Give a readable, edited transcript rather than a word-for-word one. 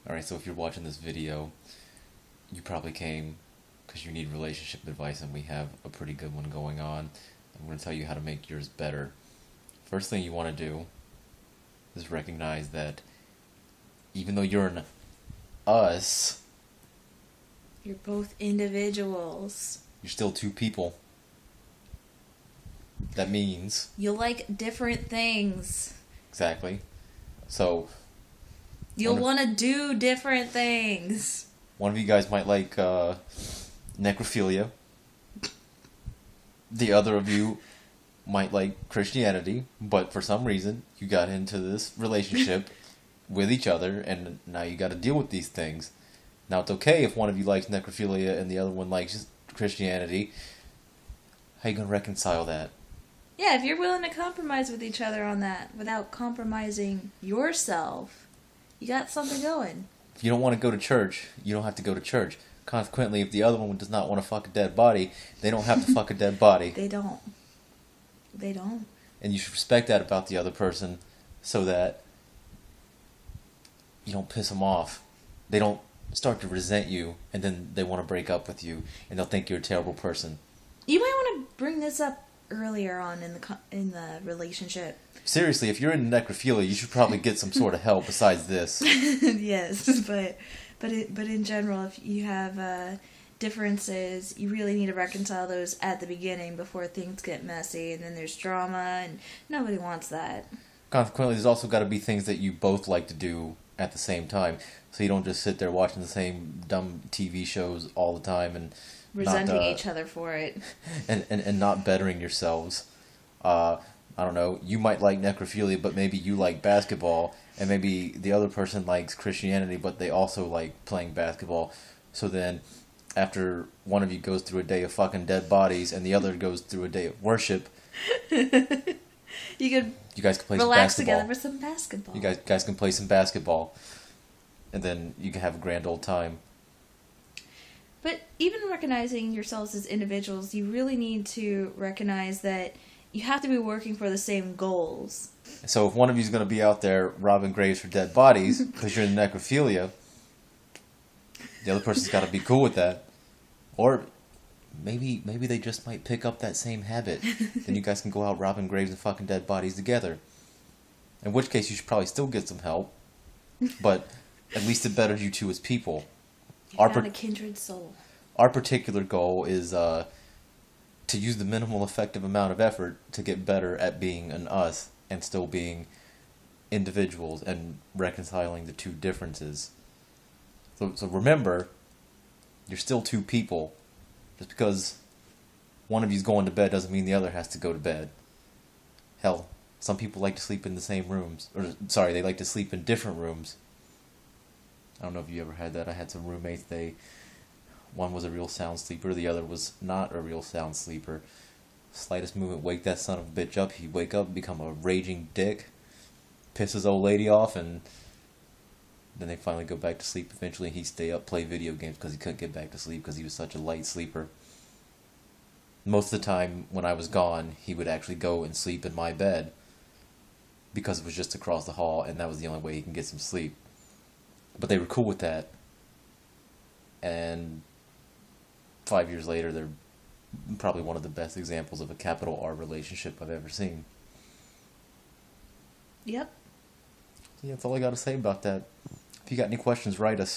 Alright, so if you're watching this video, you probably came because you need relationship advice, and we have a pretty good one going on. I'm going to tell you how to make yours better. First thing you want to do is recognize that even though you're an us, You're both individuals. you're still two people. That means... You like different things. Exactly. So... You'll want to do different things. One of you guys might like necrophilia. The other of you might like Christianity, but for some reason you got into this relationship with each other, and now you got to deal with these things. Now it's okay if one of you likes necrophilia and the other one likes Christianity. How you gonna reconcile that? Yeah, if you're willing to compromise with each other on that without compromising yourself, you got something going. If you don't want to go to church, you don't have to go to church. Consequently, if the other one does not want to fuck a dead body, they don't have to fuck a dead body. They don't. They don't. And you should respect that about the other person so that you don't piss them off. They don't start to resent you, and then they want to break up with you, and they'll think you're a terrible person. You might want to bring this up earlier on in the relationship. Seriously, if you're in necrophilia, you should probably get some sort of help besides this. Yes, but in general, if you have differences, you really need to reconcile those at the beginning before things get messy, and then there's drama, and nobody wants that. Consequently, there's also got to be things that you both like to do at the same time, so you don't just sit there watching the same dumb TV shows all the time and Resenting each other for it. and not bettering yourselves. I don't know, you might like necrophilia, but maybe you like basketball, and maybe the other person likes Christianity, but they also like playing basketball. So then, after one of you goes through a day of fucking dead bodies, and the other goes through a day of worship, you guys can play some relax basketball. together for some basketball. You guys can play some basketball, and then you can have a grand old time. But even recognizing yourselves as individuals, you really need to recognize that you have to be working for the same goals. So if one of you is going to be out there robbing graves for dead bodies because you're in necrophilia, the other person's got to be cool with that. Or maybe they just might pick up that same habit. Then you guys can go out robbing graves and fucking dead bodies together. In which case you should probably still get some help. But at least it betters you two as people. You found a kindred soul. Our particular goal is to use the minimal effective amount of effort to get better at being an us and still being individuals and reconciling the two differences. So remember, you're still two people. Just because one of you's going to bed doesn't mean the other has to go to bed. Hell, some people like to sleep in the same rooms. Or, sorry, they like to sleep in different rooms. I don't know if you ever had that. I had some roommates, one was a real sound sleeper, the other was not a real sound sleeper. Slightest movement, wake that son of a bitch up, he'd wake up, become a raging dick, piss his old lady off, and then they finally go back to sleep eventually, and he'd stay up, play video games because he couldn't get back to sleep because he was such a light sleeper. Most of the time, when I was gone, he would actually go and sleep in my bed because it was just across the hall, and that was the only way he can get some sleep. But they were cool with that, and 5 years later, they're probably one of the best examples of a capital R relationship I've ever seen. Yep. So yeah, that's all I got to say about that. If you got any questions, write us.